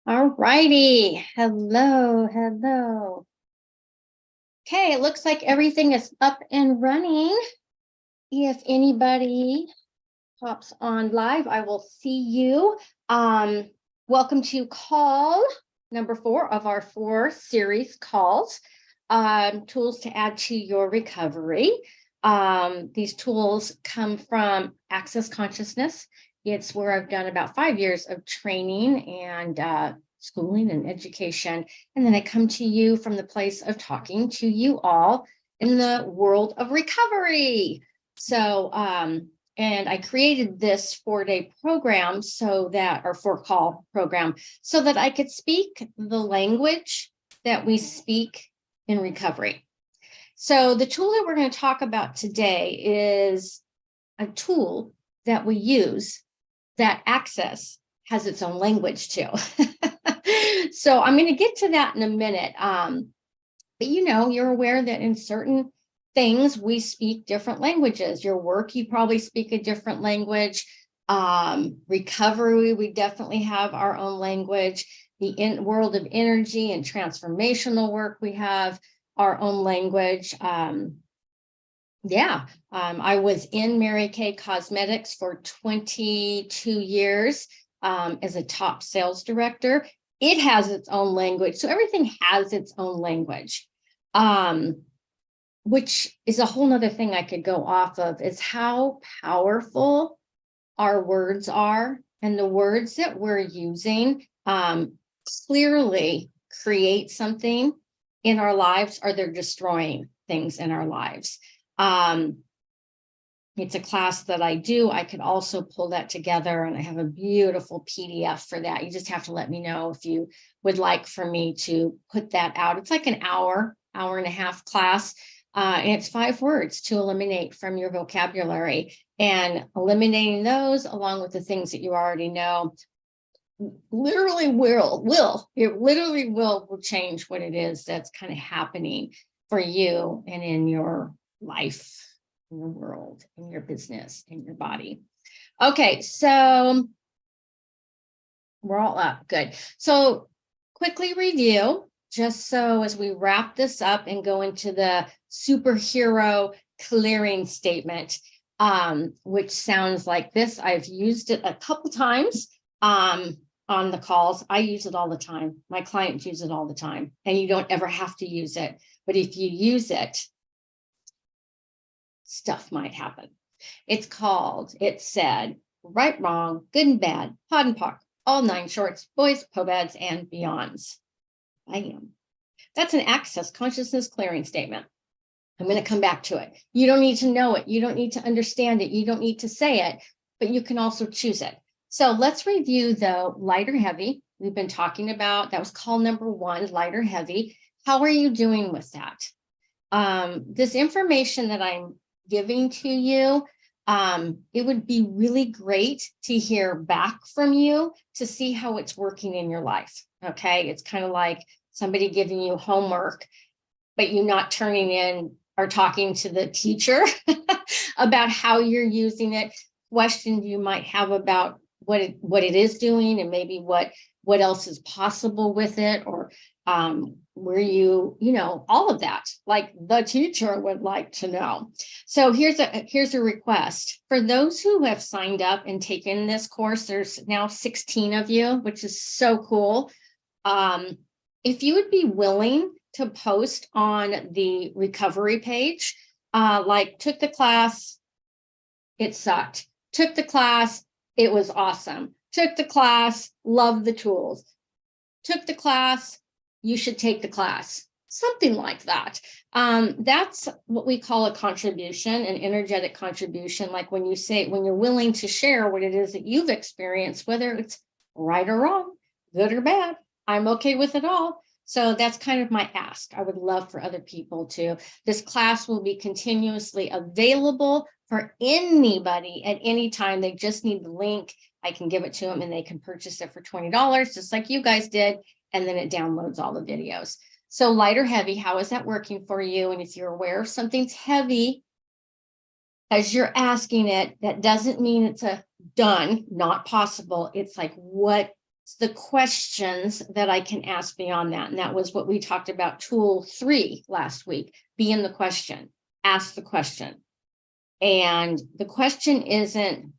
All righty. Hello, hello. Okay, it looks like everything is up and running. If anybody pops on live, I will see you. Welcome to call number 4 of our 4 series calls, tools to add to your recovery. These tools come from Access Consciousness. It's where I've done about 5 years of training and schooling and education. And then I come to you from the place of talking to you all in the world of recovery. So, and I created this 4-day program or 4-call program so that I could speak the language that we speak in recovery. So the tool that we're going to talk about today is a tool that we use that Access has its own language too. So I'm going to get to that in a minute. But you're aware that in certain things we speak different languages. Your work, you probably speak a different language. Recovery, we definitely have our own language. The world of energy and transformational work, we have our own language. I was in Mary Kay Cosmetics for 22 years as a top sales director. It has its own language. So everything has its own language, which is a whole nother thing I could go off of, is how powerful our words are. And the words that we're using clearly create something in our lives, or they're destroying things in our lives. It's a class that I do. I could also pull that together, and I have a beautiful PDF for that. You just have to let me know if you would like for me to put that out. It's like an hour and a half class. And it's 5 words to eliminate from your vocabulary, and eliminating those along with the things that you already know literally will change what it is that's kind of happening for you and in your life, in your world, in your business, in your body. Okay, so we're all up. Good. So quickly review, just so as we wrap this up and go into the superhero clearing statement, which sounds like this. I've used it a couple times on the calls. I use it all the time. My clients use it all the time, and you don't ever have to use it. But if you use it, stuff might happen. It's said, right, wrong, good and bad, pod and pock, all 9 shorts, boys, pobads, and beyonds. Bam. That's an Access Consciousness clearing statement. I'm going to come back to it. You don't need to know it. You don't need to understand it. You don't need to say it, but you can also choose it. So let's review, though, light or heavy. We've been talking about, that was call number 1, light or heavy. How are you doing with that? This information that I'm giving to you, it would be really great to hear back from you to see how it's working in your life. Okay. It's kind of like somebody giving you homework, but you not turning in or talking to the teacher about how you're using it, questions you might have about what it is doing, and maybe what else is possible with it, or where all of that, like the teacher would like to know. So here's a request for those who have signed up and taken this course. There's now 16 of you, which is so cool. If you would be willing to post on the recovery page, like, took the class, it sucked. Took the class, it was awesome. Took the class, loved the tools. Took the class, you should take the class. Something like that. That's what we call a contribution, an energetic contribution. Like when you're willing to share what it is that you've experienced, whether it's right or wrong, good or bad, I'm okay with it all. So that's kind of my ask. I would love for other people to. This class will be continuously available for anybody at any time. They just need the link. I can give it to them and they can purchase it for $20, just like you guys did. And then it downloads all the videos. So light or heavy, how is that working for you? And if you're aware of something's heavy, as you're asking it, that doesn't mean it's a done, not possible. It's like, what the questions that I can ask beyond that. And that was what we talked about, tool 3 last week. Be in the question, ask the question. And the question isn't,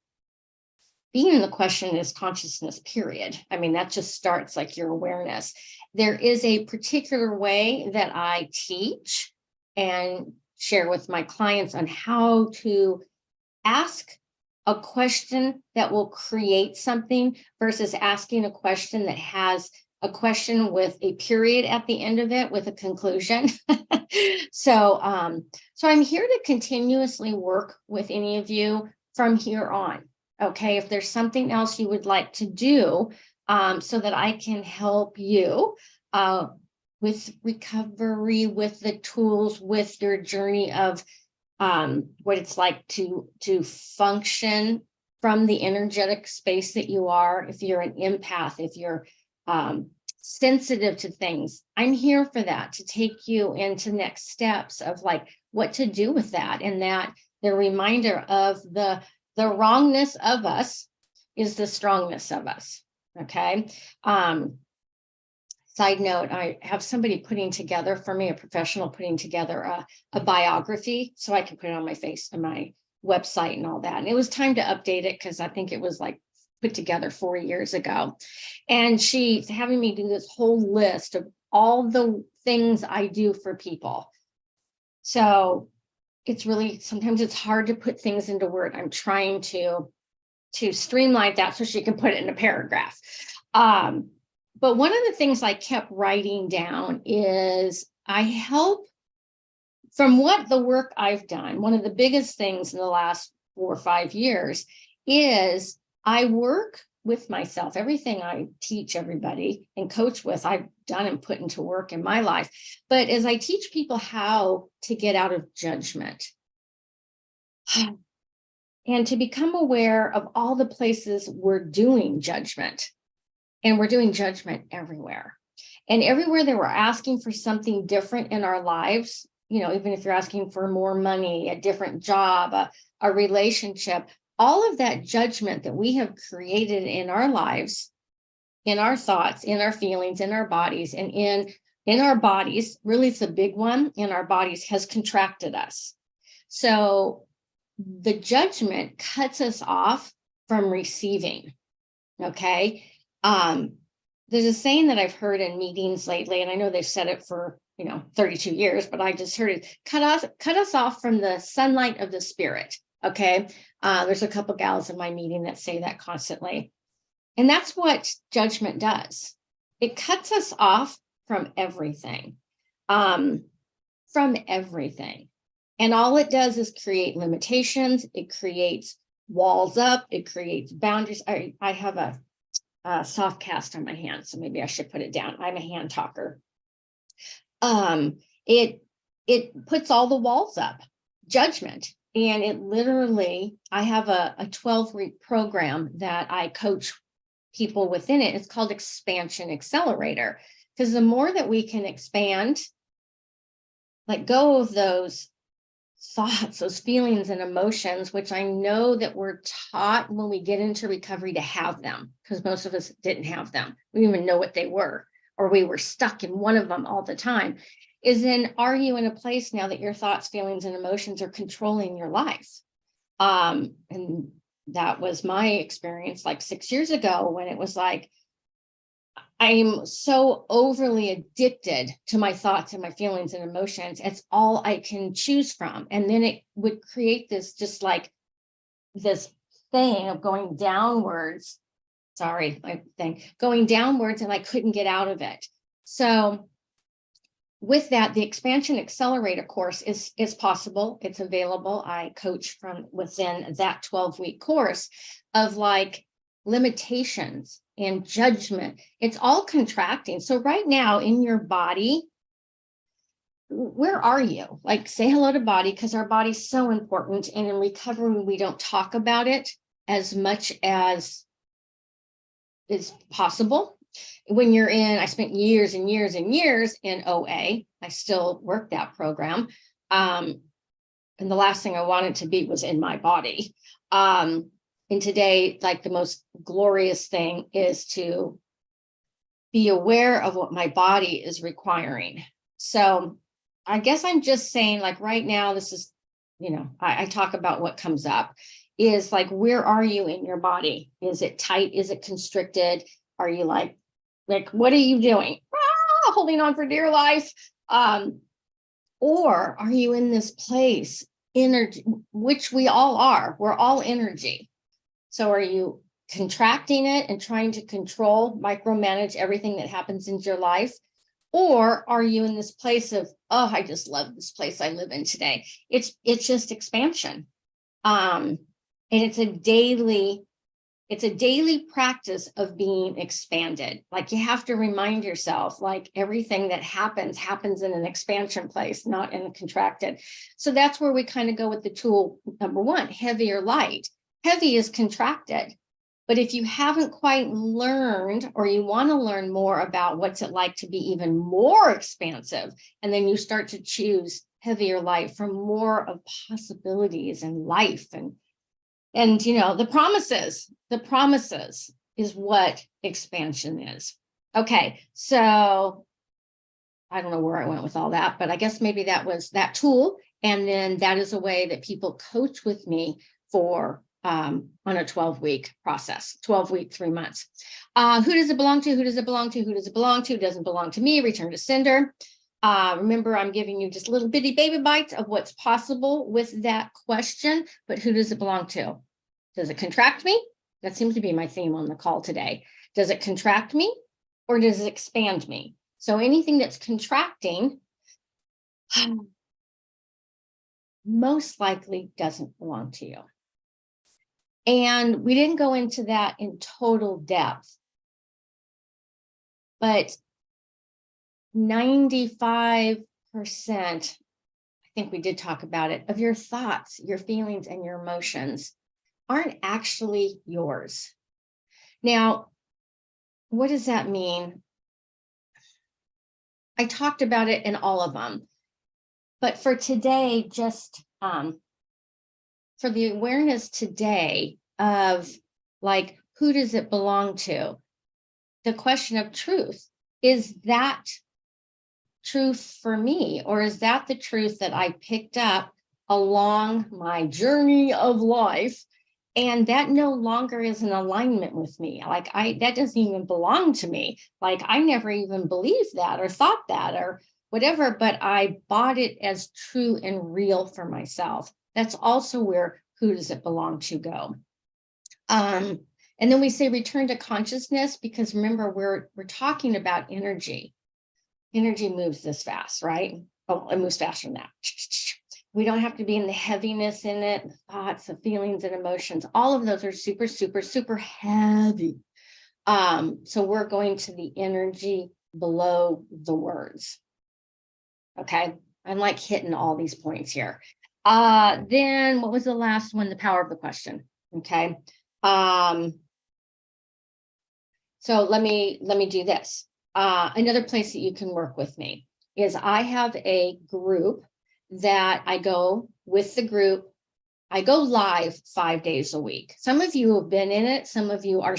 being in the question is consciousness, period. I mean, that just starts like your awareness. There is a particular way that I teach and share with my clients on how to ask a question that will create something versus asking a question that has a question with a period at the end of it with a conclusion. So I'm here to continuously work with any of you from here on. Okay, if there's something else you would like to do so that I can help you with recovery, with the tools, with your journey of what it's like to function from the energetic space that you are. If you're an empath, if you're sensitive to things, I'm here for that, to take you into next steps of like what to do with that. And that the reminder of the wrongness of us is the strongness of us. Okay. Side note, I have somebody putting together for me, a professional putting together a biography so I can put it on my face and my website and all that. And it was time to update it because I think it was like put together 4 years ago. And she's having me do this whole list of all the things I do for people. So it's really, sometimes it's hard to put things into word. I'm trying to streamline that so she can put it in a paragraph. But one of the things I kept writing down is I help, from what the work I've done, one of the biggest things in the last 4 or 5 years is I work with myself. Everything I teach everybody and coach with, I've done and put into work in my life. But as I teach people how to get out of judgment and to become aware of all the places we're doing judgment, and we're doing judgment everywhere. And everywhere that we're asking for something different in our lives, even if you're asking for more money, a different job, a relationship, all of that judgment that we have created in our lives, in our thoughts, in our feelings, in our bodies, and in our bodies, really it's a big one, in our bodies, has contracted us. So the judgment cuts us off from receiving. Okay. There's a saying that I've heard in meetings lately, and I know they've said it for 32 years, but I just heard it: cut us off from the sunlight of the spirit. Okay. There's a couple gals in my meeting that say that constantly. And that's what judgment does. It cuts us off from everything. And all it does is create limitations. It creates walls up. It creates boundaries. I have a soft cast on my hand, so maybe I should put it down. I'm a hand talker. It puts all the walls up, judgment. And it literally, I have a 12-week program that I coach people within it. It's called Expansion Accelerator, because the more that we can expand, let go of those thoughts, those feelings and emotions, which I know that we're taught when we get into recovery to have them, because most of us didn't have them. We didn't even know what they were, or we were stuck in one of them all the time. Is then, are you in a place now that your thoughts, feelings, and emotions are controlling your life? And that was my experience like 6 years ago, when it was like, I'm so overly addicted to my thoughts and my feelings and emotions. It's all I can choose from. And then it would create this, just like this thing of going downwards. Going downwards, and I couldn't get out of it. So with that, the Expansion Accelerator course is possible. It's available. I coach from within that 12-week course of like limitations and judgment. It's all contracting. So right now in your body, where are you? Like, say hello to body, because our body's so important. And in recovery, we don't talk about it as much as is possible. When you're in, I spent years and years and years in OA. I still work that program. And the last thing I wanted to be was in my body. And today, like, the most glorious thing is to be aware of what my body is requiring. So I guess I'm just saying, like right now, this is, I talk about what comes up is like, where are you in your body? Is it tight? Is it constricted? Are you like, what are you doing? Holding on for dear life. Or are you in this place, energy, which we all are, we're all energy. So are you contracting it and trying to control, micromanage everything that happens in your life? Or are you in this place of, oh, I just love this place I live in today? It's just expansion. And it's a daily practice of being expanded. Like you have to remind yourself, like everything that happens in an expansion place, not in a contracted. So that's where we kind of go with the tool number one, heavy or light. Heavy is contracted. But if you haven't quite learned, or you want to learn more about what's it like to be even more expansive, and then you start to choose heavy or light for more of possibilities in life and the promises is what expansion is. Okay, so I don't know where I went with all that, but I guess maybe that was that tool. And then that is a way that people coach with me for on a 12-week process, 12-week, 3 months. Who does it belong to? Who does it belong to? Who does it belong to? Doesn't belong to me. Return to sender. Remember, I'm giving you just little bitty baby bites of what's possible with that question, but who does it belong to? Does it contract me? That seems to be my theme on the call today. Does it contract me or does it expand me? So anything that's contracting most likely doesn't belong to you. And we didn't go into that in total depth, but 95%, I think we did talk about it, of your thoughts, your feelings, and your emotions aren't actually yours. Now, what does that mean? I talked about it in all of them, but for today, just for the awareness today of like, who does it belong to? The question of truth, is that truth for me, or is that the truth that I picked up along my journey of life, and that no longer is in alignment with me? Like that doesn't even belong to me. Like I never even believed that or thought that or whatever, but I bought it as true and real for myself. That's also where who does it belong to go. And then we say return to consciousness, because remember, we're talking about energy. Energy moves this fast, right? Oh, it moves faster than that. We don't have to be in the heaviness in it, thoughts, the feelings and emotions. All of those are super, super, super heavy. So we're going to the energy below the words. Okay. I'm like hitting all these points here. Then what was the last one? The power of the question. Okay. So let me do this. Another place that you can work with me is I have a group that I go with the group. I go live 5 days a week. Some of you have been in it. Some of you are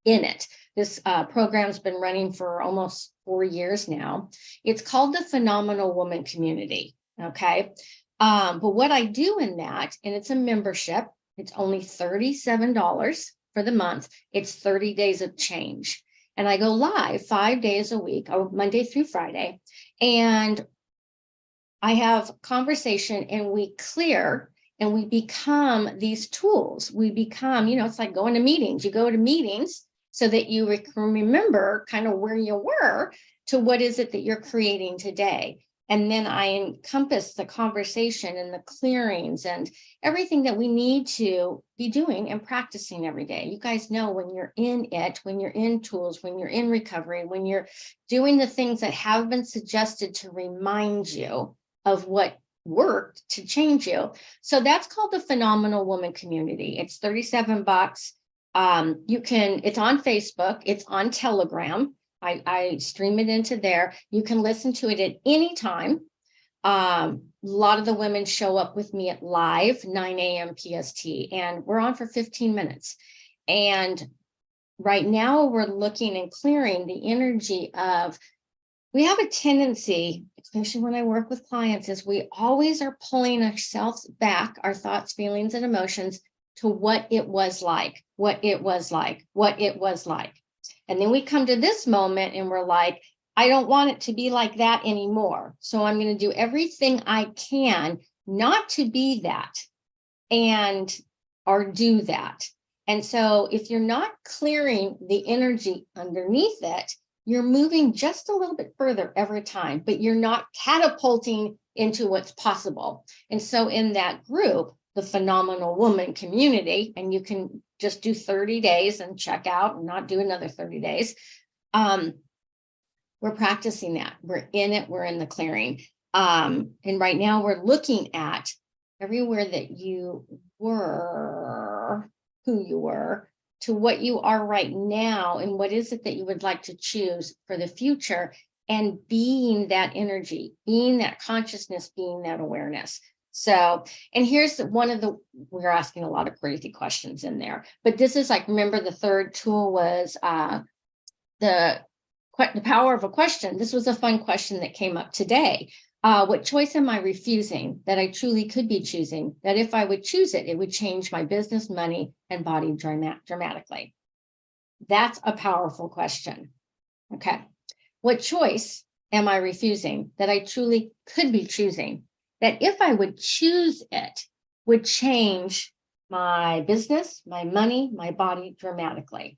in it. This program's been running for almost 4 years now. It's called the Phenomenal Woman Community. Okay. But what I do in that, and it's a membership, it's only $37 for the month. It's 30 days of change. And I go live 5 days a week, Monday through Friday. And I have conversation and we clear and we become these tools. We become, it's like going to meetings. You go to meetings so that you remember kind of where you were to what is it that you're creating today. And then I encompass the conversation and the clearings and everything that we need to be doing and practicing every day. You guys know when you're in it, when you're in tools, when you're in recovery, when you're doing the things that have been suggested to remind you of what worked to change you. So that's called the Phenomenal Woman Community. It's $37. It's on Facebook, it's on Telegram. I stream it into there. You can listen to it at any time. A lot of the women show up with me at live 9 a.m. PST, and we're on for 15 minutes. And right now we're looking and clearing the energy of, we have a tendency, especially when I work with clients, is we always are pulling ourselves back, our thoughts, feelings, and emotions to what it was like, what it was like, what it was like. And then we come to this moment and we're like, I don't want it to be like that anymore. So I'm going to do everything I can not to be that and or do that. And so if you're not clearing the energy underneath it, you're moving just a little bit further every time, but you're not catapulting into what's possible. And so in that group, the Phenomenal Woman community, and you can just do 30 days and check out and not do another 30 days. We're practicing that. We're in it. We're in the clearing. And right now we're looking at everywhere that you were, who you were, to what you are right now, and what is it that you would like to choose for the future, and being that energy, being that consciousness, being that awareness. So, and here's one of the, we're asking a lot of crazy questions in there, but this is like, remember the third tool was the power of a question. This was a fun question that came up today. What choice am I refusing that I truly could be choosing, that if I would choose it, it would change my business, money, and body dramatically? That's a powerful question. Okay. What choice am I refusing that I truly could be choosing, that if I would choose it, would change my business, my money, my body dramatically?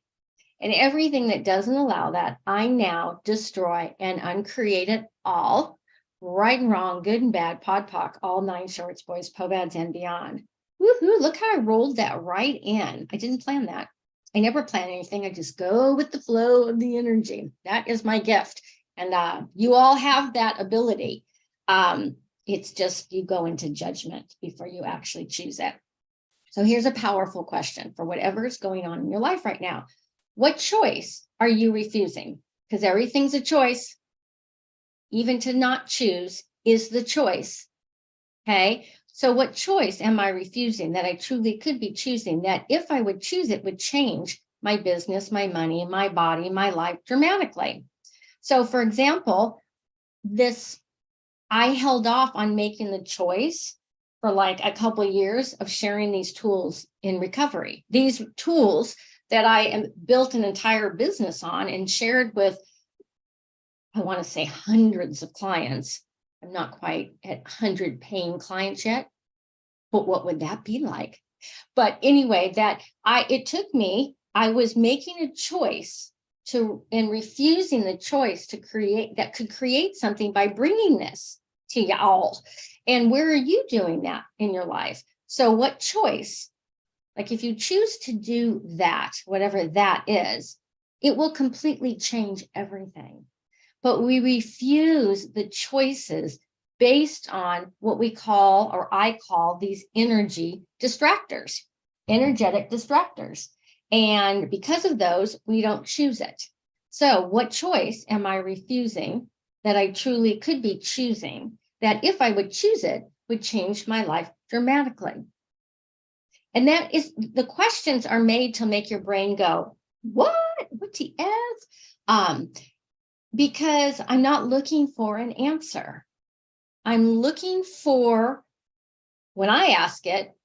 And everything that doesn't allow that, I now destroy and uncreate it all. Right and wrong, good and bad, pod poc, all 9 shorts, boys, pobads, and beyond. Woohoo, look how I rolled that right in. I didn't plan that. I never plan anything. I just go with the flow of the energy. That is my gift. And you all have that ability. It's just you go into judgment before you actually choose it. So here's a powerful question for whatever is going on in your life right now. What choice are you refusing? Because everything's a choice. Even to not choose is the choice. Okay. So what choice am I refusing that I truly could be choosing, that if I would choose it would change my business, my money, my body, my life dramatically? So for example, I held off on making the choice for like a couple of years of sharing these tools in recovery. These tools that I built an entire business on and shared with, I want to say, hundreds of clients. I'm not quite at 100 paying clients yet, but what would that be like? But anyway, it took me, I was making a choice and refusing the choice to create, that could create something by bringing this to y'all. And where are you doing that in your life? So what choice? Like if you choose to do that, whatever that is, it will completely change everything. But we refuse the choices based on what we call, or I call, these energetic distractors. And because of those, we don't choose it. So what choice am I refusing that I truly could be choosing, that if I would choose it, would change my life dramatically? And that is, the questions are made to make your brain go, what the F? Because I'm not looking for an answer. I'm looking for, when I ask it,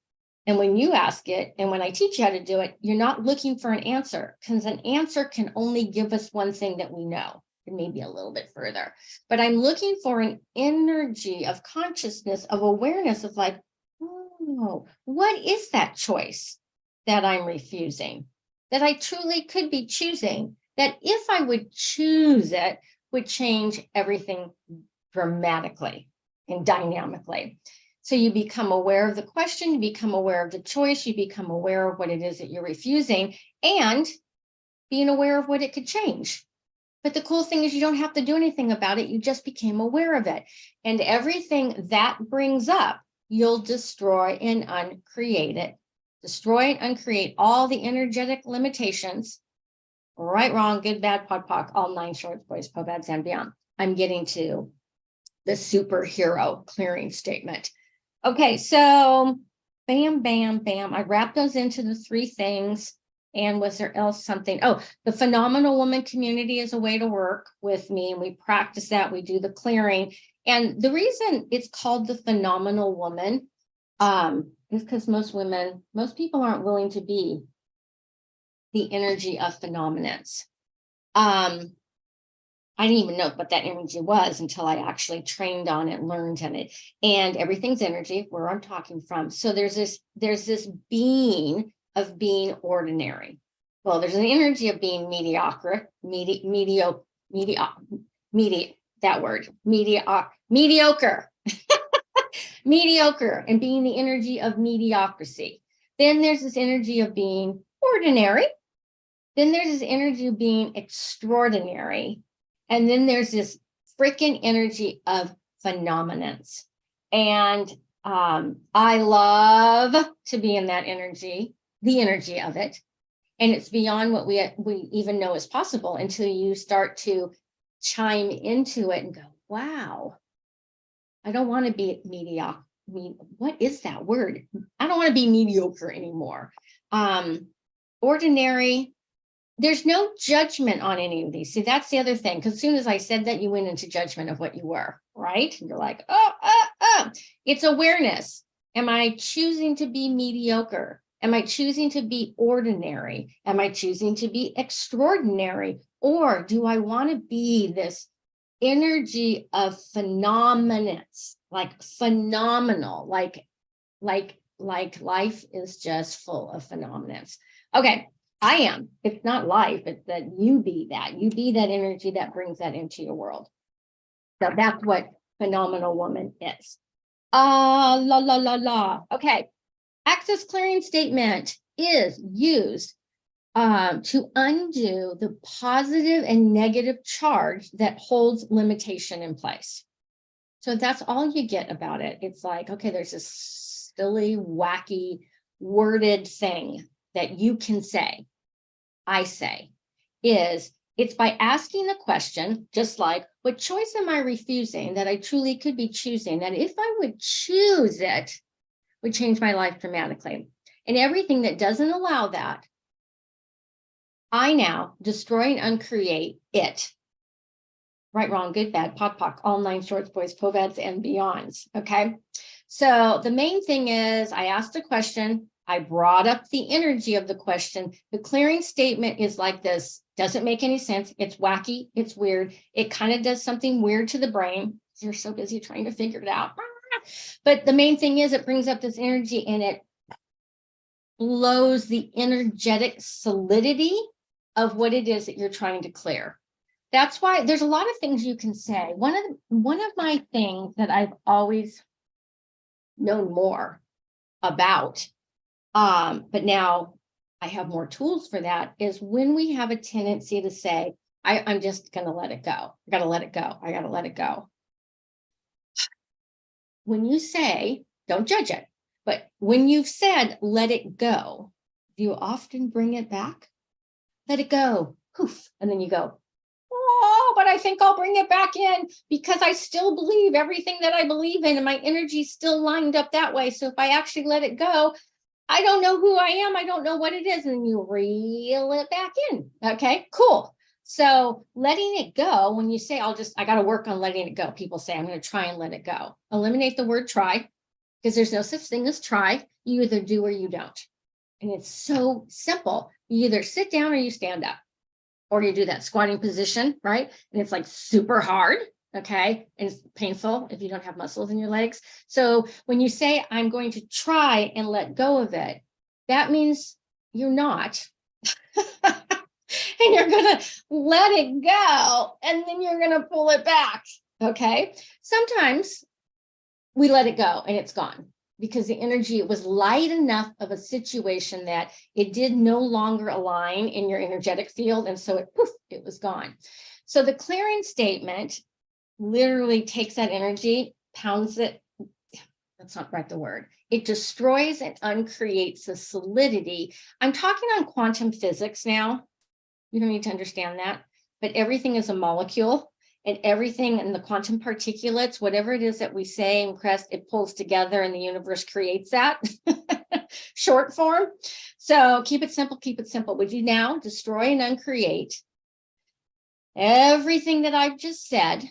and when you ask it, and when I teach you how to do it, you're not looking for an answer, because an answer can only give us one thing that we know, and maybe a little bit further. But I'm looking for an energy of consciousness, of awareness, of like, oh, what is that choice that I'm refusing, that I truly could be choosing, that if I would choose it, would change everything dramatically and dynamically? So you become aware of the question, you become aware of the choice, you become aware of what it is that you're refusing, and being aware of what it could change. But the cool thing is you don't have to do anything about it. You just became aware of it. And everything that brings up, you'll destroy and uncreate it. Destroy and uncreate all the energetic limitations. Right, wrong, good, bad, pod, poc, all 9 shorts, boys, pobads, and beyond. I'm getting to the superhero clearing statement. Okay, so bam, bam, bam. I wrap those into the 3 things. And was there else something? Oh, the phenomenal woman community is a way to work with me. And we practice that. We do the clearing. And the reason it's called the phenomenal woman is because most people aren't willing to be the energy of phenomenons. I didn't even know what that energy was until I actually trained on it, learned on it. And everything's energy, where I'm talking from. So there's this being of being ordinary. Well, there's an energy of being mediocre, mediocre, mediocre, and being the energy of mediocrity. Then there's this energy of being ordinary. Then there's this energy of being extraordinary. And then there's this freaking energy of phenomenons. And I love to be in that energy, the energy of it. And it's beyond what we even know is possible until you start to chime into it and go, wow, I don't want to be mediocre. What is that word? I don't want to be mediocre anymore. Ordinary. There's no judgment on any of these. See, that's the other thing. Because as soon as I said that, you went into judgment of what you were, right? And you're like, oh. It's awareness. Am I choosing to be mediocre? Am I choosing to be ordinary? Am I choosing to be extraordinary? Or do I want to be this energy of phenomenons, like phenomenal, like life is just full of phenomenons. Okay. I am. It's not life. It's that you be that. You be that energy that brings that into your world. So that's what phenomenal woman is. Okay. Access clearing statement is used to undo the positive and negative charge that holds limitation in place. So that's all you get about it. It's like, okay, there's this silly, wacky, worded thing that you can say, I say, is it's by asking the question, just like, what choice am I refusing that I truly could be choosing, that if I would choose it, would change my life dramatically. And everything that doesn't allow that, I now destroy and uncreate it. Right, wrong, good, bad, POC, all 9 shorts, boys, POVADs, and beyonds. Okay. So the main thing is I asked a question. I brought up the energy of the question. The clearing statement is like this. Doesn't make any sense. It's wacky. It's weird. It kind of does something weird to the brain. You're so busy trying to figure it out. But the main thing is it brings up this energy and it blows the energetic solidity of what it is that you're trying to clear. That's why there's a lot of things you can say. One of my things that I've always known more about, but now I have more tools for that, is when we have a tendency to say, I'm just going to let it go. I got to let it go. I got to let it go. When you say, don't judge it, but when you've said, let it go, do you often bring it back? Let it go. Poof. And then you go, oh, but I think I'll bring it back in because I still believe everything that I believe in and my energy's still lined up that way. So if I actually let it go, I don't know who I am. I don't know what it is. And you reel it back in. Okay, cool. So letting it go, when you say, I got to work on letting it go. People say, I'm going to try and let it go. Eliminate the word try, because there's no such thing as try. You either do or you don't. And it's so simple. You either sit down or you stand up, or you do that squatting position, right? And it's like super hard. Okay. And it's painful if you don't have muscles in your legs. So when you say, I'm going to try and let go of it, that means you're not. And you're going to let it go. And then you're going to pull it back. Okay. Sometimes we let it go and it's gone because the energy, it was light enough of a situation that it did no longer align in your energetic field. And so it was gone. So the clearing statement literally takes that energy, pounds it. That's not right, the word. It destroys and uncreates the solidity. I'm talking on quantum physics now. You don't need to understand that, but everything is a molecule, and everything in the quantum particulates, whatever it is that we say and press, it pulls together and the universe creates that. short form. So keep it simple, keep it simple. Would you now destroy and uncreate everything that I've just said?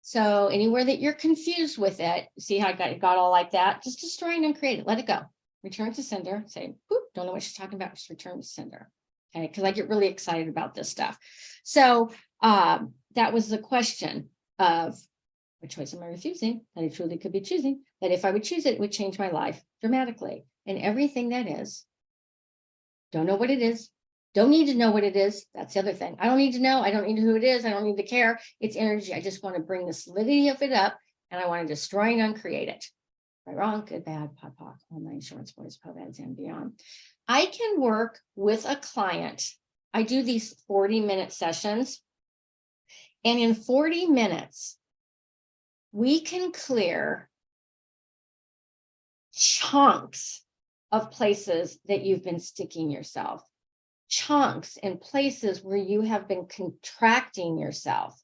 So anywhere that you're confused with it, see how I got all like that? Just destroy and uncreate it. Let it go. Return to sender. Say, don't know what she's talking about. Just return to sender. Okay, because I get really excited about this stuff. So that was the question of what choice am I refusing that I truly could be choosing, that if I would choose it, it would change my life dramatically. And everything that is, don't know what it is, don't need to know what it is. That's the other thing. I don't need to know. I don't need to know who it is. I don't need to care. It's energy. I just want to bring the solidity of it up, and I want to destroy and uncreate it. Right, wrong, good, bad, pod, poc, all 9 shorts, boys, podads, and beyond. I can work with a client. I do these 40-minute sessions, and in 40 minutes, we can clear chunks of places that you've been sticking yourself, chunks and places where you have been contracting yourself.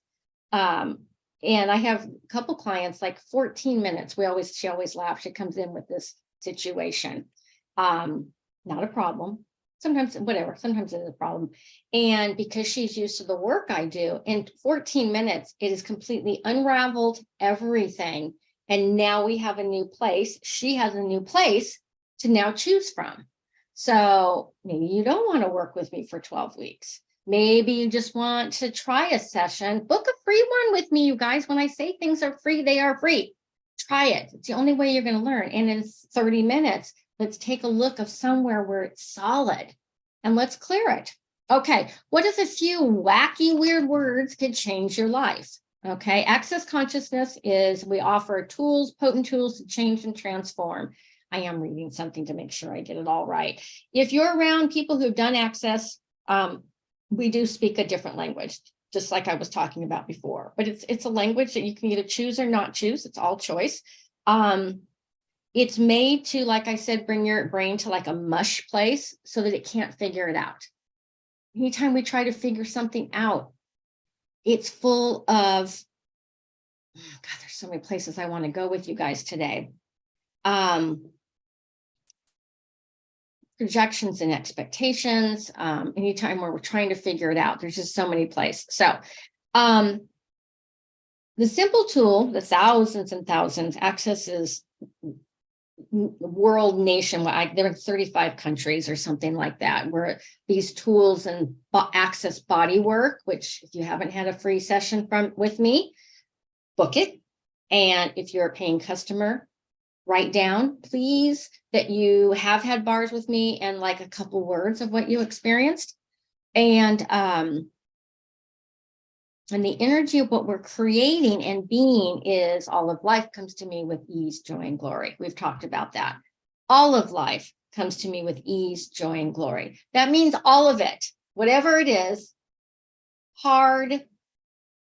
And I have a couple clients, like 14 minutes. She always laughs. She comes in with this situation. Not a problem. Sometimes, whatever, sometimes it's a problem. And because she's used to the work I do, in 14 minutes, it is completely unraveled everything. And now we have a new place. She has a new place to now choose from. So maybe you don't want to work with me for 12 weeks. Maybe you just want to try a session. Book a free one with me, you guys. When I say things are free, they are free. Try it. It's the only way you're going to learn. And in 30 minutes, let's take a look of somewhere where it's solid and let's clear it. Okay, what if a few wacky, weird words could change your life? Okay, access consciousness is, we offer tools, potent tools to change and transform. I am reading something to make sure I get it all right. If you're around people who've done access, we do speak a different language, just like I was talking about before, but it's a language that you can either choose or not choose. It's all choice. It's made to, like I said, bring your brain to like a mush place so that it can't figure it out. Anytime we try to figure something out, it's full of, God, there's so many places I want to go with you guys today. Projections and expectations, anytime where we're trying to figure it out, there's just so many places. So the simple tool, the thousands and thousands, accesses world nationwide. There are 35 countries or something like that, where these tools and access body work, which if you haven't had a free session with me, book it. And if you're a paying customer, write down, please, that you have had bars with me and like a couple words of what you experienced. And the energy of what we're creating and being is all of life comes to me with ease, joy, and glory. We've talked about that. All of life comes to me with ease, joy, and glory. That means all of it, whatever it is, hard,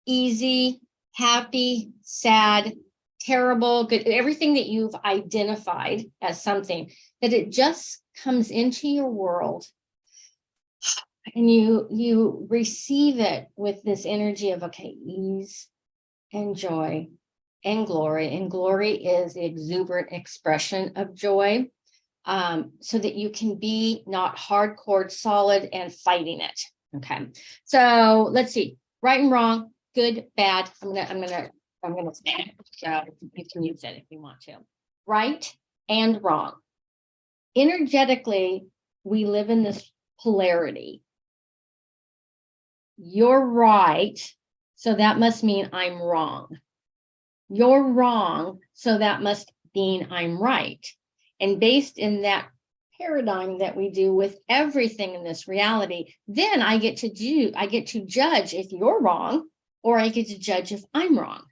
easy, happy, sad, terrible, good, everything that you've identified as something, that it just comes into your world and you receive it with this energy of, okay, ease and joy and glory. And glory is the exuberant expression of joy, so that you can be not hardcore, solid, and fighting it. Okay, so let's see, right and wrong, good, bad. I'm gonna say it, so you can use it if you want to. Right and wrong. Energetically, we live in this polarity. You're right, so that must mean I'm wrong. You're wrong, so that must mean I'm right. And based in that paradigm that we do with everything in this reality, then I get to judge if you're wrong, or I get to judge if I'm wrong.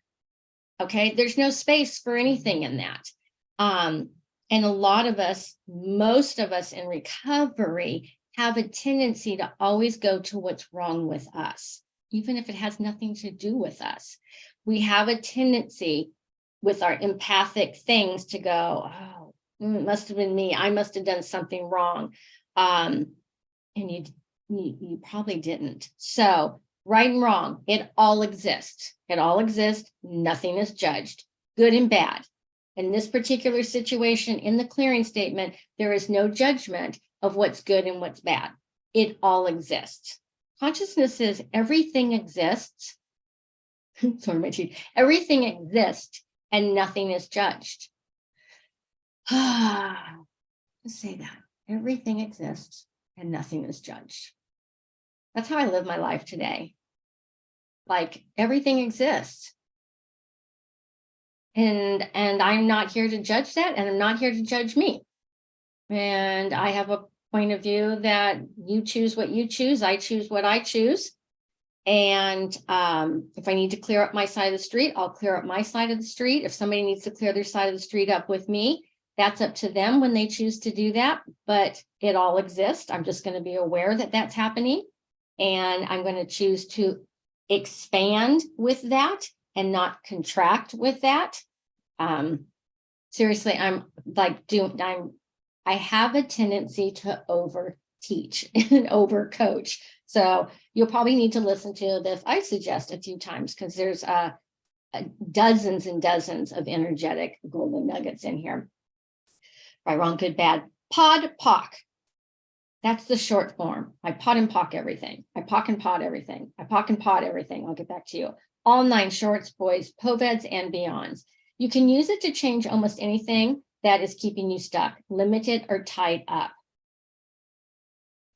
Okay, there's no space for anything in that. And a lot of us, most of us in recovery, have a tendency to always go to what's wrong with us, even if it has nothing to do with us. We have a tendency with our empathic things to go, oh, it must have been me. I must have done something wrong. And you probably didn't. So right and wrong, it all exists. It all exists. Nothing is judged, good and bad. In this particular situation, in the clearing statement, there is no judgment of what's good and what's bad. It all exists. Consciousness is everything exists. Sorry, my teeth. Everything exists and nothing is judged. Let's say that. Everything exists and nothing is judged. That's how I live my life today. Like, everything exists. And I'm not here to judge that, and I'm not here to judge me. And I have a point of view that you choose what you choose, I choose what I choose. And if I need to clear up my side of the street, I'll clear up my side of the street. If somebody needs to clear their side of the street up with me, that's up to them when they choose to do that. But it all exists. I'm just going to be aware that that's happening. And I'm going to choose to expand with that and not contract with that. Seriously, I have a tendency to over teach and over coach. So you'll probably need to listen to this, I suggest, a few times, because there's dozens and dozens of energetic golden nuggets in here. Right, wrong, good, bad. Pod, POC. That's the short form. I pod and POC everything. I POC and pod everything. I POC and pod everything. I'll get back to you. All 9 shorts, boys, POVEDs, and beyonds. You can use it to change almost anything that is keeping you stuck, limited, or tied up.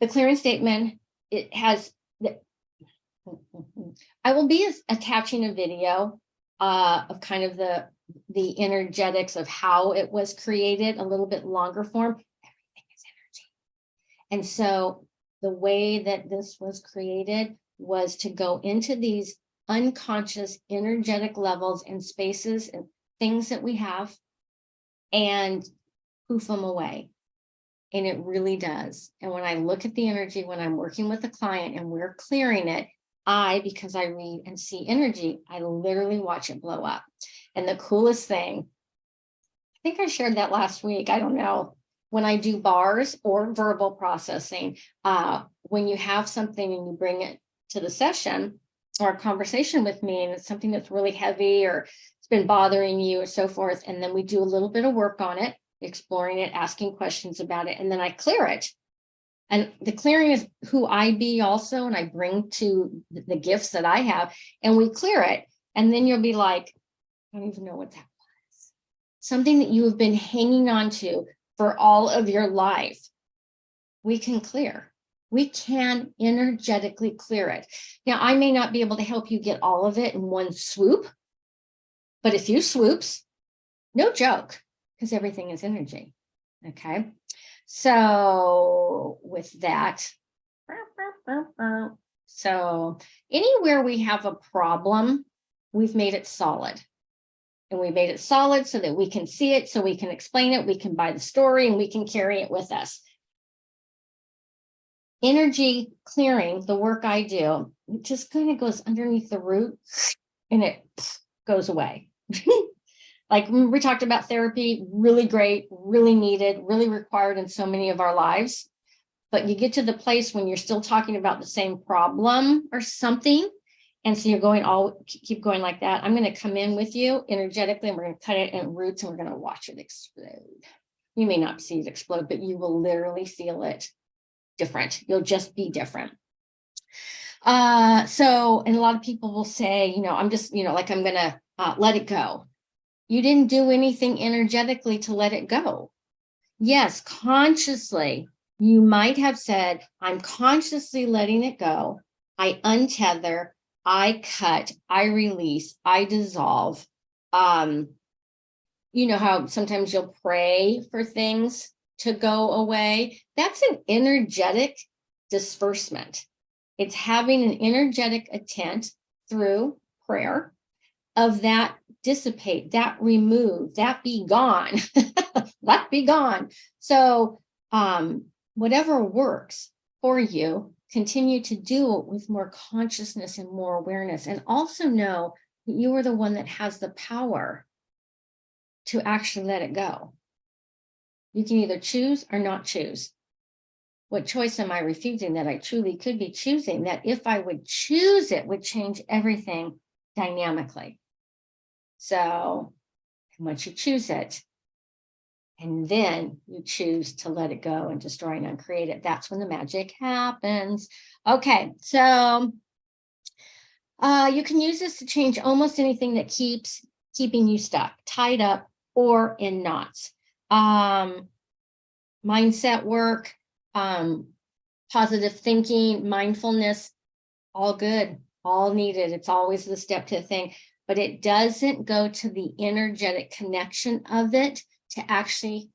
The clearing statement, it has, I will be attaching a video of kind of the energetics of how it was created, a little bit longer form. Everything is energy. And so the way that this was created was to go into these unconscious energetic levels and spaces and things that we have and poof them away. And it really does. And when I look at the energy, when I'm working with a client and we're clearing it, because I read and see energy, I literally watch it blow up. And the coolest thing, I think I shared that last week, I don't know, when I do bars or verbal processing, when you have something and you bring it to the session or a conversation with me, and it's something that's really heavy or it's been bothering you or so forth, and then we do a little bit of work on it, exploring it, asking questions about it, and then I clear it. And the clearing is who I be also, and I bring to the gifts that I have, and we clear it. And then you'll be like, I don't even know what that was. Something that you have been hanging on to for all of your life, we can clear. We can energetically clear it. Now, I may not be able to help you get all of it in one swoop, but a few swoops, no joke, because everything is energy. Okay. So with that, so anywhere we have a problem, we've made it solid. And we made it solid so that we can see it, so we can explain it, we can buy the story, and we can carry it with us. Energy clearing, the work I do, it just kind of goes underneath the root and it goes away. Like we talked about therapy, really great, really needed, really required in so many of our lives. But you get to the place when you're still talking about the same problem or something. And so you're going keep going like that. I'm going to come in with you energetically, and we're going to cut it in roots, and we're going to watch it explode. You may not see it explode, but you will literally feel it different. You'll just be different. And a lot of people will say, I'm just, like I'm going to let it go. You didn't do anything energetically to let it go. Yes, consciously, you might have said, I'm consciously letting it go. I untether, I cut, I release, I dissolve. You know how sometimes you'll pray for things to go away? That's an energetic disbursement. It's having an energetic intent through prayer of that dissipate, that remove, that be gone, let be gone. So whatever works for you, continue to do it with more consciousness and more awareness. And also know that you are the one that has the power to actually let it go. You can either choose or not choose. What choice am I refusing that I truly could be choosing? That if I would choose it, would change everything dynamically. So And once you choose it, and then you choose to let it go and destroy and uncreate it, that's when the magic happens. Okay, so you can use this to change almost anything that keeping you stuck, tied up, or in knots. Mindset work, positive thinking, mindfulness, all good, all needed. It's always the step to the thing, but it doesn't go to the energetic connection of it to actually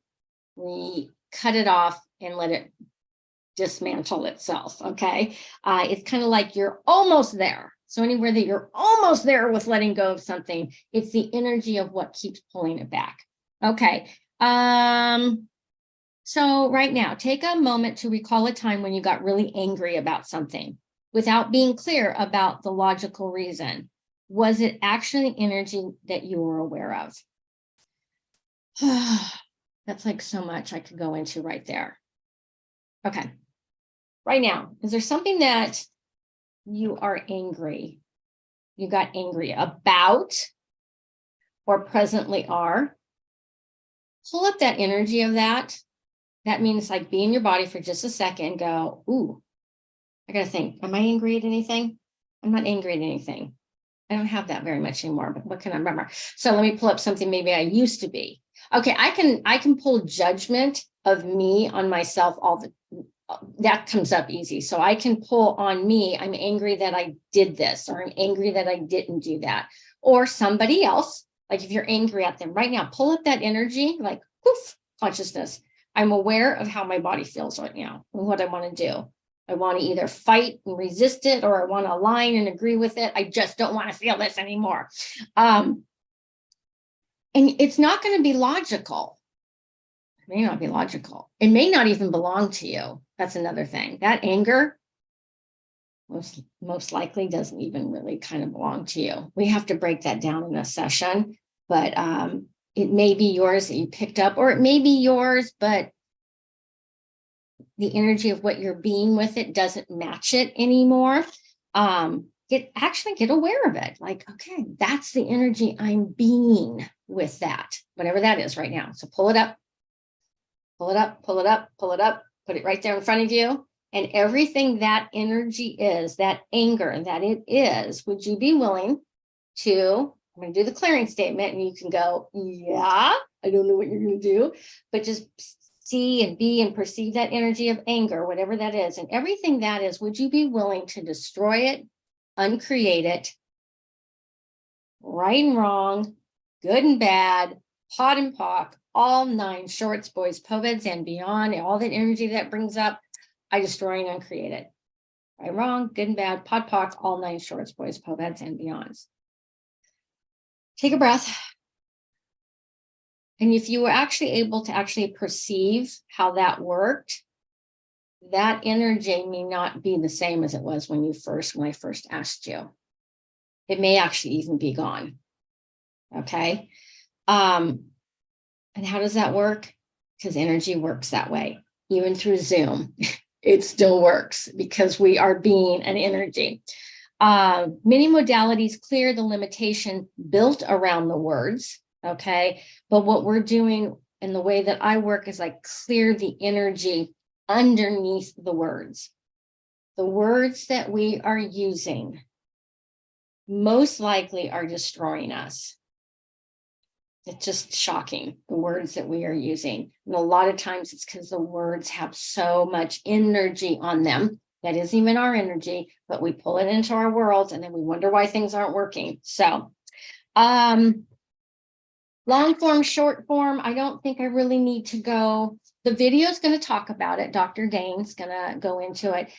cut it off and let it dismantle itself. Okay. It's kind of like you're almost there. So anywhere that you're almost there with letting go of something, it's the energy of what keeps pulling it back. Okay. So right now, take a moment to recall a time when you got really angry about something without being clear about the logical reason. Was it actually energy that you were aware of? That's like so much I could go into right there. Okay. Right now, is there something that you are angry? You got angry about or presently are? Pull up that energy of that. That means like be in your body for just a second, go, ooh, I got to think, am I angry at anything? I'm not angry at anything. I don't have that very much anymore, but what can I remember? So let me pull up something maybe I used to be. Okay, I can pull judgment of me on myself that comes up easy. So I can pull on me, I'm angry that I did this, or I'm angry that I didn't do that, or somebody else. Like if you're angry at them right now, pull up that energy, like poof, consciousness. I'm aware of how my body feels right now and what I want to do. I want to either fight and resist it, or I want to align and agree with it. I just don't want to feel this anymore. And it's not going to be logical. It may not be logical. It may not even belong to you. That's another thing. That anger most likely doesn't even really kind of belong to you. We have to break that down in a session, but it may be yours that you picked up, or it may be yours, but the energy of what you're being with it doesn't match it anymore. Get aware of it. Like, okay, that's the energy I'm being with that, whatever that is right now. So pull it up, pull it up, pull it up, pull it up, put it right there in front of you. And everything that energy is, that anger that it is, would you be willing to, I'm going to do the clearing statement and you can go, yeah, I don't know what you're going to do, but just see and be and perceive that energy of anger, whatever that is. And everything that is, would you be willing to destroy it, uncreate it, right and wrong, good and bad, pot and pock, all 9 shorts, boys, pobeds, and beyond, all that energy that brings up, I destroy and uncreate it. Right, wrong, good and bad, pot, pock, all 9 shorts, boys, pobeds, and beyonds. Take a breath. And if you were actually able to actually perceive how that worked, that energy may not be the same as it was when I first asked you. It may actually even be gone. Okay. And how does that work? Because energy works that way. Even through Zoom, it still works because we are being an energy. Many modalities clear the limitation built around the words. Okay. But what we're doing and the way that I work is like clear the energy underneath the words. The words that we are using most likely are destroying us. It's just shocking, the words that we are using. And a lot of times it's because the words have so much energy on them. That isn't even our energy, but we pull it into our world and then we wonder why things aren't working. So, long form, short form, I don't think I really need to go. The video is going to talk about it. Dr. Dane's going to go into it.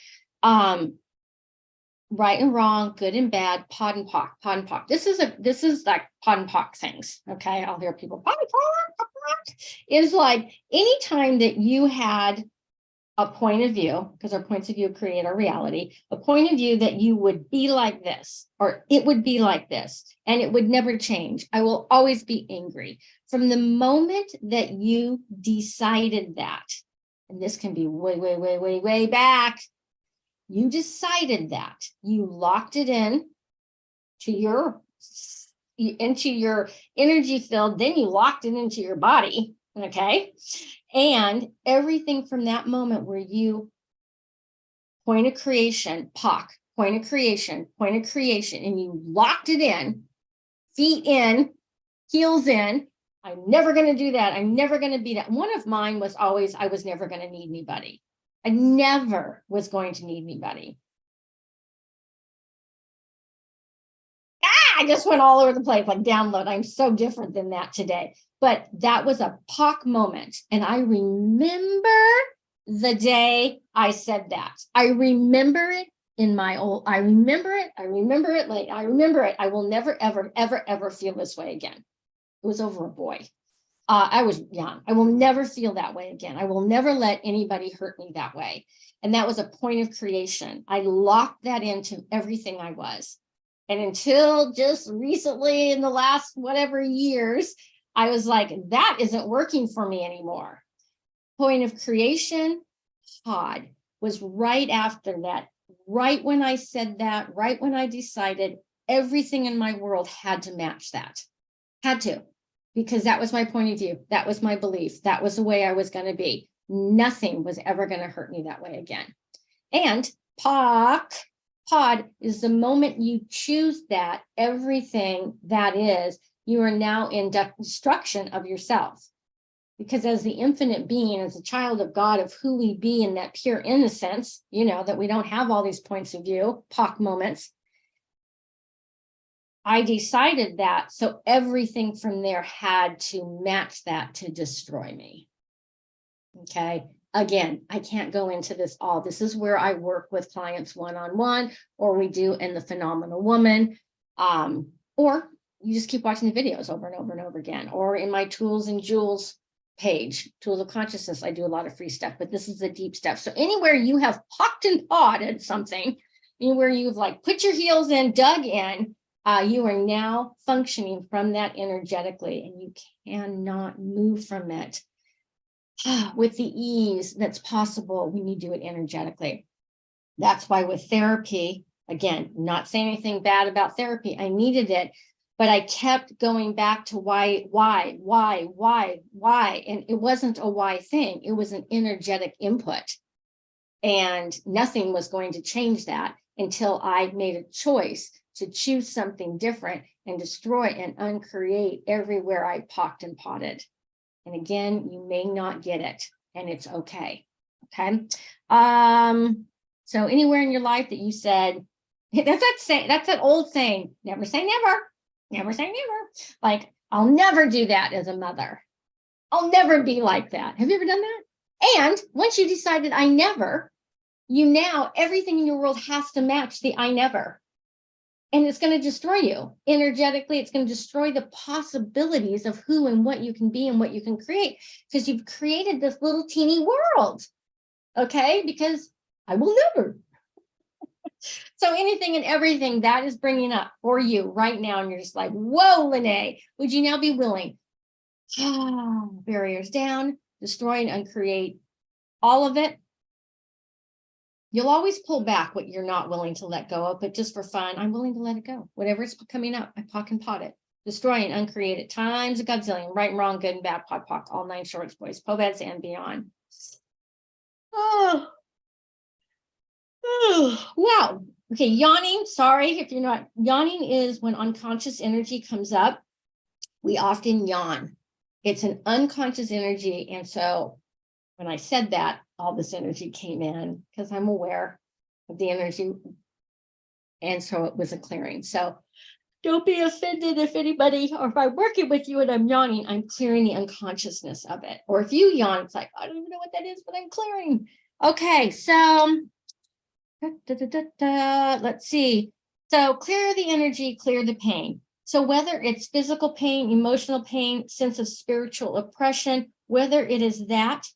Right and wrong, good and bad, pod and pock, pod and pock. This is like pod and pock things. Okay. I'll hear people pod and pock is like anytime that you had a point of view, because our points of view create our reality, a point of view that you would be like this, or it would be like this, and it would never change. I will always be angry. From the moment that you decided that, and this can be way, way, way, way, way back, you decided that, you locked it in to your into your energy field, then you locked it into your body. Okay. And everything from that moment where you point of creation, POC, point of creation, and you locked it in, feet in, heels in. I'm never going to do that. I'm never going to be that. One of mine was always, I was never going to need anybody. I never was going to need anybody. I just went all over the place, like download. I'm so different than that today. But that was a POC moment. And I remember the day I said that. I remember it in my old, I remember it. I remember it. I will never, ever, ever, ever feel this way again. It was over a boy. I was young. I will never feel that way again. I will never let anybody hurt me that way. And that was a point of creation. I locked that into everything I was. And until just recently, in the last whatever years, I was like, that isn't working for me anymore. Point of creation, pod, was right after that. Right when I said that, right when I decided, everything in my world had to match that. Had to, because that was my point of view. That was my belief. That was the way I was going to be. Nothing was ever going to hurt me that way again. And pod is the moment you choose that, everything that is, you are now in destruction of yourself. Because as the infinite being, as a child of God, of who we be in that pure innocence, you know, that we don't have all these points of view, POC moments, I decided that. So everything from there had to match that to destroy me. Okay. Again, I can't go into this all. This is where I work with clients one-on-one, or we do in the Phenomenal Woman, or you just keep watching the videos over and over and over again, or in my Tools and Jewels page, Tools of Consciousness. I do a lot of free stuff, but this is the deep stuff. So anywhere you have pocked and pawed at something, anywhere you've like put your heels in, dug in, you are now functioning from that energetically, and you cannot move from it with the ease that's possible when you do it energetically. That's why with therapy, again, not saying anything bad about therapy, I needed it, but I kept going back to why, and it wasn't a why thing. It was an energetic input, and nothing was going to change that until I made a choice to choose something different and destroy and uncreate everywhere I pocked and potted. And again, you may not get it, and it's okay. Okay. So anywhere in your life that you said, that's that old saying, never say never, never say never. Like, I'll never do that as a mother. I'll never be like that. Have you ever done that? And once you decided I never, you now, everything in your world has to match the I never. And it's going to destroy you energetically. It's going to destroy the possibilities of who and what you can be and what you can create, because you've created this little teeny world. Okay, because I will never. So anything and everything that is bringing up for you right now, and you're just like, whoa, Lynnae, would you now be willing? Barriers down, destroy and uncreate all of it. You'll always pull back what you're not willing to let go of, but just for fun, I'm willing to let it go. Whatever's coming up, I pock and pot it. Destroy and uncreate it times a godzillion, right and wrong, good and bad, pock, all 9 shorts, boys, pobeds, and beyond. Oh. Wow. Okay, yawning, sorry if you're not. Yawning is when unconscious energy comes up. We often yawn. It's an unconscious energy, and so when I said that, all this energy came in because I'm aware of the energy. And so it was a clearing. So don't be offended if anybody, or if I'm working with you and I'm yawning, I'm clearing the unconsciousness of it. Or if you yawn, it's like, I don't even know what that is, but I'm clearing. Okay, so let's see. So clear the energy, clear the pain. So whether it's physical pain, emotional pain, sense of spiritual oppression, whether it is that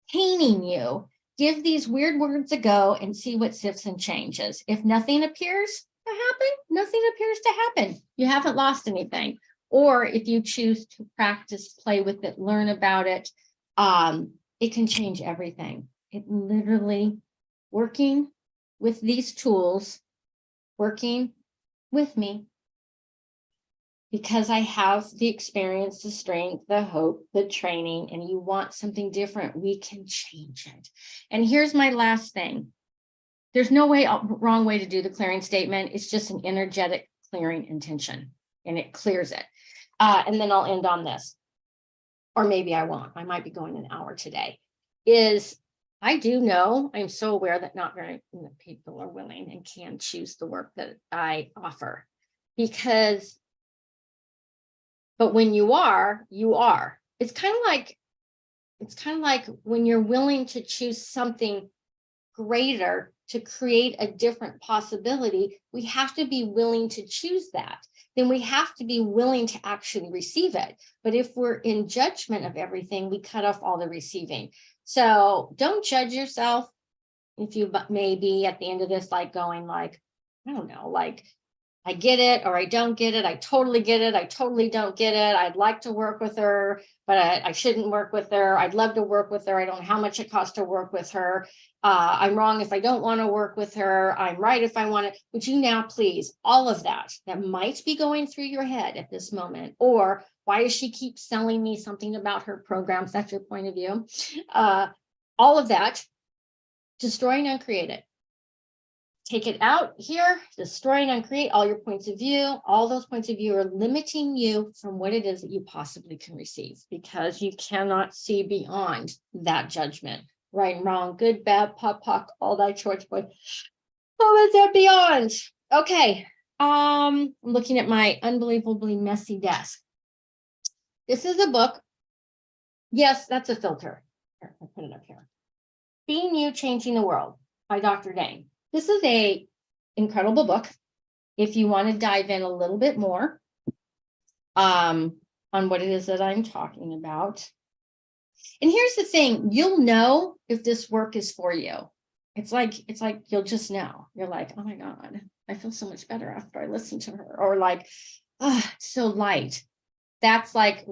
paining you, give these weird words a go and see what shifts and changes. If nothing appears to happen, nothing appears to happen. You haven't lost anything. Or if you choose to practice, play with it, learn about it, it can change everything. It literally, working with these tools, working with me, because I have the experience, the strength, the hope, the training, and you want something different, we can change it. And here's my last thing. There's no wrong way to do the clearing statement. It's just an energetic clearing intention, and it clears it. And then I'll end on this, or maybe I won't. I might be going an hour today. I do know, I'm so aware that not very many people are willing and can choose the work that I offer, but when you are, you are. It's kind of like when you're willing to choose something greater to create a different possibility, we have to be willing to choose that. Then we have to be willing to actually receive it. But if we're in judgment of everything, we cut off all the receiving. So don't judge yourself. If you may be at the end of this, like going like, I don't know, like, I get it, or I don't get it. I totally get it. I totally don't get it. I'd like to work with her, but I shouldn't work with her. I'd love to work with her. I don't know how much it costs to work with her. I'm wrong if I don't want to work with her. I'm right if I want to. Would you now please, all of that might be going through your head at this moment, or why does she keep selling me something about her programs? That's your point of view. All of that, destroy and uncreate it. Take it out here, destroy and uncreate all your points of view. All those points of view are limiting you from what it is that you possibly can receive, because you cannot see beyond that judgment. Right and wrong, good, bad, POC, all thy choice, boy. Oh, is that beyond? Okay. I'm looking at my unbelievably messy desk. This is a book. Yes, that's a filter. Here, I'll put it up here. Being You, Changing the World by Dr. Dane. This is an incredible book. If you want to dive in a little bit more on what it is that I'm talking about. And here's the thing, you'll know if this work is for you. It's like you'll just know. You're like, oh my God, I feel so much better after I listen to her. Or like, oh, it's so light. That's like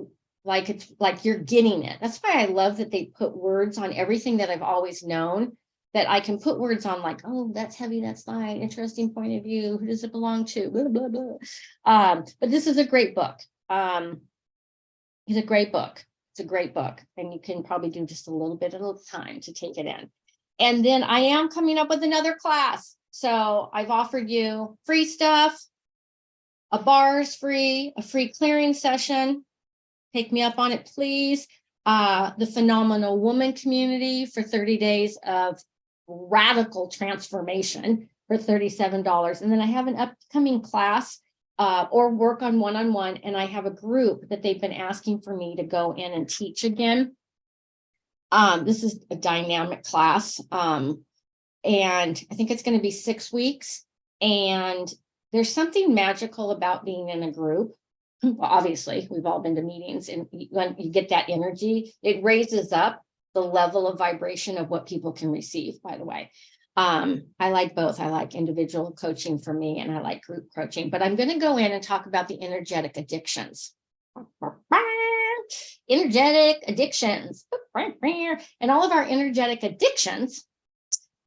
it's like you're getting it. That's why I love that they put words on everything that I've always known, that I can put words on, like, oh, that's heavy, that's light, interesting point of view, who does it belong to, blah, blah, blah. But this is a great book. It's a great book. It's a great book. And you can probably do just a little bit at a time to take it in. And then I am coming up with another class. So I've offered you free stuff. A bar is free, a free clearing session. Take me up on it, please. The Phenomenal Woman community for 30 days of radical transformation for $37. And then I have an upcoming class or work on one-on-one. And I have a group that they've been asking for me to go in and teach again. This is a dynamic class. And I think it's going to be 6 weeks. And there's something magical about being in a group. Well, obviously, we've all been to meetings, and when you get that energy, it raises up the level of vibration of what people can receive, by the way. I like both. I like individual coaching for me, and I like group coaching, but I'm going to go in and talk about the energetic addictions. Energetic addictions. And all of our energetic addictions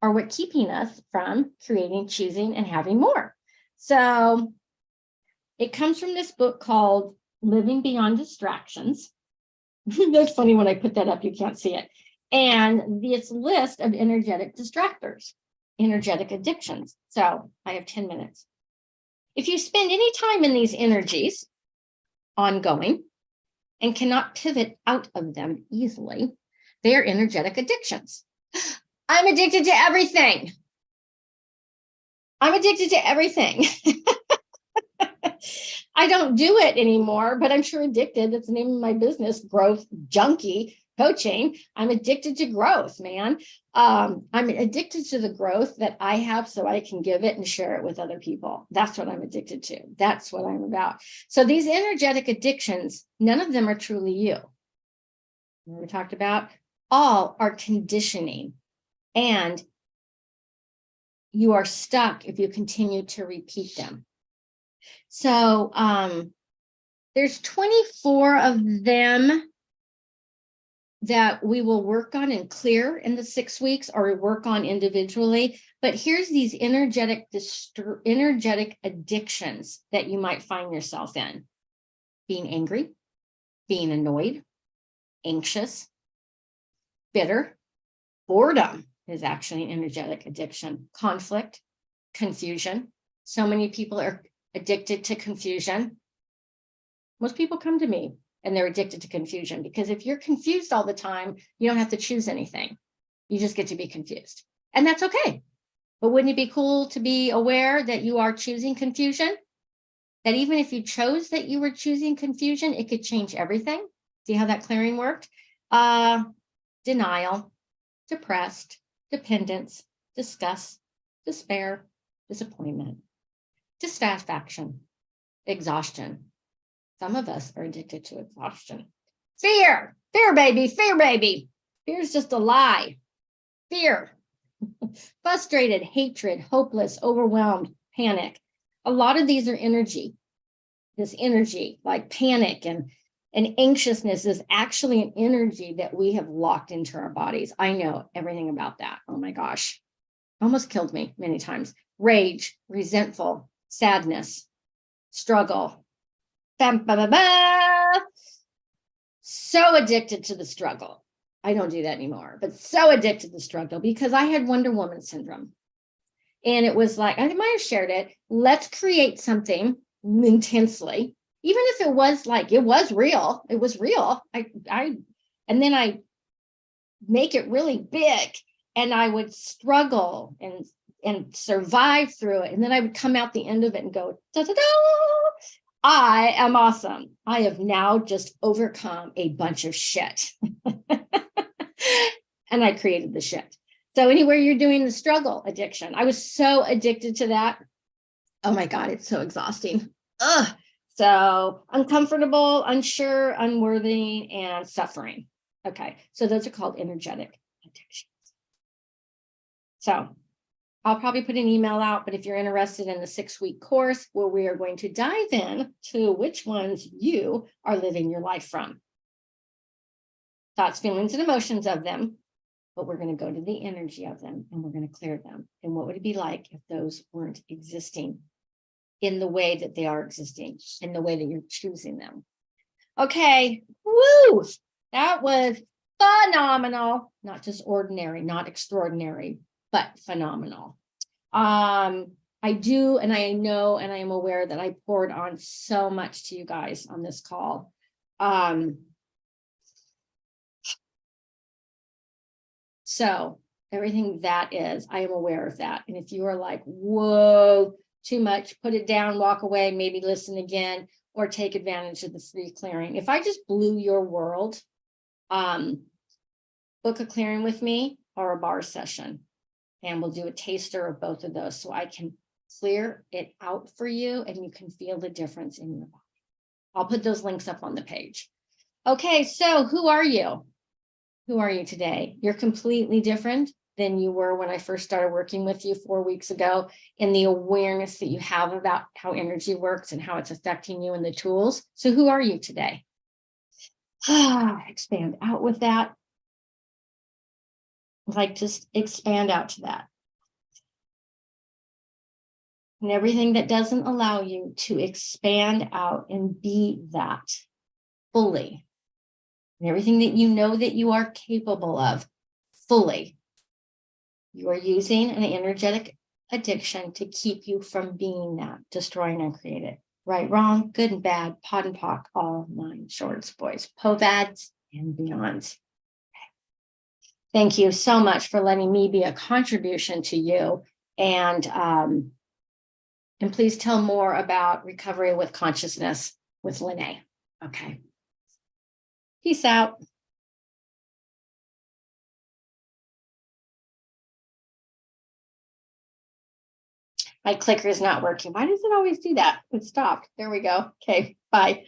are what keeping us from creating, choosing, and having more. So it comes from this book called Living Beyond Distractions. That's funny, when I put that up, you can't see it. And this list of energetic distractors, energetic addictions. So I have 10 minutes. If you spend any time in these energies ongoing and cannot pivot out of them easily, they are energetic addictions. I'm addicted to everything. I'm addicted to everything. I don't do it anymore, but I'm sure addicted. That's the name of my business, Growth Junkie Coaching. I'm addicted to growth, man. I'm addicted to the growth that I have so I can give it and share it with other people. That's what I'm addicted to. That's what I'm about. So these energetic addictions, none of them are truly you. We talked about, all are conditioning, and you are stuck if you continue to repeat them. So there's 24 of them that we will work on and clear in the 6 weeks, or work on individually. But here's these energetic addictions that you might find yourself in. being angry, being annoyed, anxious, bitter. Boredom is actually an energetic addiction. Conflict, confusion. So many people are addicted to confusion. Most people come to me and they're addicted to confusion, because if you're confused all the time, you don't have to choose anything. You just get to be confused. And that's okay. But wouldn't it be cool to be aware that you are choosing confusion? That even if you chose that you were choosing confusion, it could change everything. See how that clearing worked? Denial, depressed, dependence, disgust, despair, disappointment, dissatisfaction, exhaustion. Some of us are addicted to exhaustion. Fear, baby, fear, baby. Fear is just a lie. Fear, frustrated, hatred, hopeless, overwhelmed, panic. A lot of these are energy. This energy, like panic and anxiousness, is actually an energy that we have locked into our bodies. I know everything about that. Oh my gosh. Almost killed me many times. Rage, resentful, sadness, struggle. So addicted to the struggle. I don't do that anymore, but so addicted to the struggle because I had Wonder Woman syndrome. And it was like, I might have shared it. Let's create something intensely, even if it was like, it was real. It was real. And then I make it really big, and I would struggle and survive through it. And then I would come out the end of it and go, da, da, da, I am awesome. I have now just overcome a bunch of shit. And I created the shit. So anywhere you're doing the struggle addiction, I was so addicted to that. Oh my God, it's so exhausting. Ugh. So uncomfortable, unsure, unworthy, and suffering. Okay, so those are called energetic addictions. So I'll probably put an email out, but if you're interested in the 6-week course where we are going to dive in to which ones you are living your life from. Thoughts, feelings, and emotions of them, but we're going to go to the energy of them and we're going to clear them. And what would it be like if those weren't existing in the way that they are existing, in the way that you're choosing them? Okay, woo! That was phenomenal. Not just ordinary, not extraordinary, but phenomenal. I do, and I know, and I am aware that I poured on so much to you guys on this call. So everything that is, I am aware of that. And if you are like, whoa, too much, put it down, walk away, maybe listen again, or take advantage of the free clearing. If I just blew your world, book a clearing with me or a bar session, and we'll do a taster of both of those so I can clear it out for you and you can feel the difference in your body. I'll put those links up on the page. Okay, so who are you? Who are you today? You're completely different than you were when I first started working with you 4 weeks ago, in the awareness that you have about how energy works and how it's affecting you and the tools. So who are you today? Expand out with that. Like, just expand out to that. And everything that doesn't allow you to expand out and be that fully, and everything that you know that you are capable of fully, you are using an energetic addiction to keep you from being that, destroying and create it. Right, wrong, good and bad, pod and pock, all 9 shorts, boys, povads, and beyonds. Thank you so much for letting me be a contribution to you. And please tell more about Recovery with Consciousness with Lynnae. Okay. Peace out. My clicker is not working. Why does it always do that? It stopped. There we go. Okay, bye.